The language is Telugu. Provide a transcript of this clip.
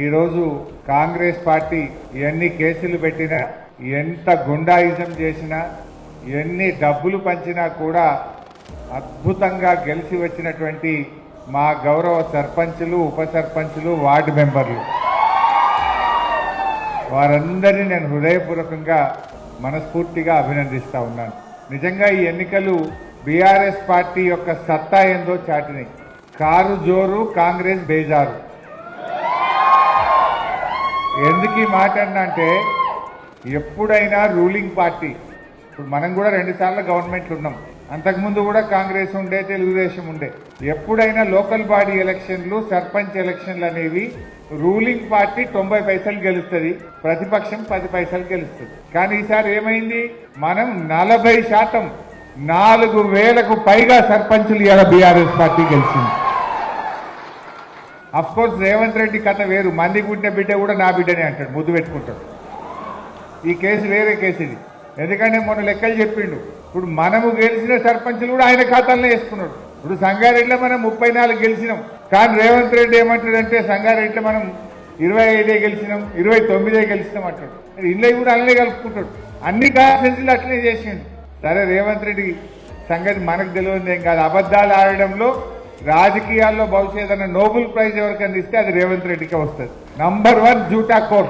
ఈరోజు కాంగ్రెస్ పార్టీ ఎన్ని కేసులు పెట్టినా, ఎంత గుండాయిజం చేసినా, ఎన్ని డబ్బులు పంచినా కూడా అద్భుతంగా గెలిచి వచ్చినటువంటి మా గౌరవ సర్పంచులు, ఉప సర్పంచులు, వార్డు మెంబర్లు వారందరినీ నేను హృదయపూర్వకంగా మనస్ఫూర్తిగా అభినందిస్తా ఉన్నాను. నిజంగా ఈ ఎన్నికలు బీఆర్ఎస్ పార్టీ యొక్క సత్తా ఏందో చాటినాయి. కారు జోరు, కాంగ్రెస్ బేజారు. ఎందుకు ఈ మాట అంటే ఎప్పుడైనా రూలింగ్ పార్టీ, ఇప్పుడు మనం కూడా 2 సార్లు గవర్నమెంట్లు ఉన్నాం, అంతకుముందు కూడా కాంగ్రెస్ ఉండే, తెలుగుదేశం ఉండే. ఎప్పుడైనా లోకల్ బాడీ ఎలక్షన్లు, సర్పంచ్ ఎలక్షన్లు అనేవి రూలింగ్ పార్టీ 90 పైసలు గెలుస్తుంది, ప్రతిపక్షం 10 పైసలు గెలుస్తుంది. కానీ ఈసారి ఏమైంది, మనం 40%, 4000కు పైగా సర్పంచులు ఇలా బీఆర్ఎస్ పార్టీ గెలిచింది. అఫ్ కోర్స్ రేవంత్ రెడ్డి కథ వేరు, మంది పుట్టిన బిడ్డ కూడా నా బిడ్డనే అంటాడు, ముద్దు పెట్టుకుంటాడు. ఈ కేసు వేరే కేసు ఇది. ఎందుకంటే మొన్న లెక్కలు చెప్పిండు. ఇప్పుడు మనము గెలిచిన సర్పంచులు కూడా ఆయన ఖాతాల్లో వేసుకున్నాడు. ఇప్పుడు సంగారెడ్డిలో మనం 34 గెలిచినాం, కానీ రేవంత్ రెడ్డి ఏమంటాడంటే సంగారెడ్డిలో మనం 25 గెలిచినాం, 29 గెలిచినాం అంటాడు. ఇళ్ళే కూడా అలానే కలుపుకుంటాడు. అన్ని కాన్స్టిట్యూన్సీలు అట్లనే చేసిండు. సరే, రేవంత్ రెడ్డి సంగతి మనకు తెలియదు ఏం కాదు. అబద్ధాలు ఆడడంలో రాజకీయాల్లో భవిష్యత్ నోబెల్ ప్రైజ్ ఎవరికి అందిస్తే అది రేవంత్ రెడ్డికే వస్తుంది. నంబర్ 1 జూటా కోర్.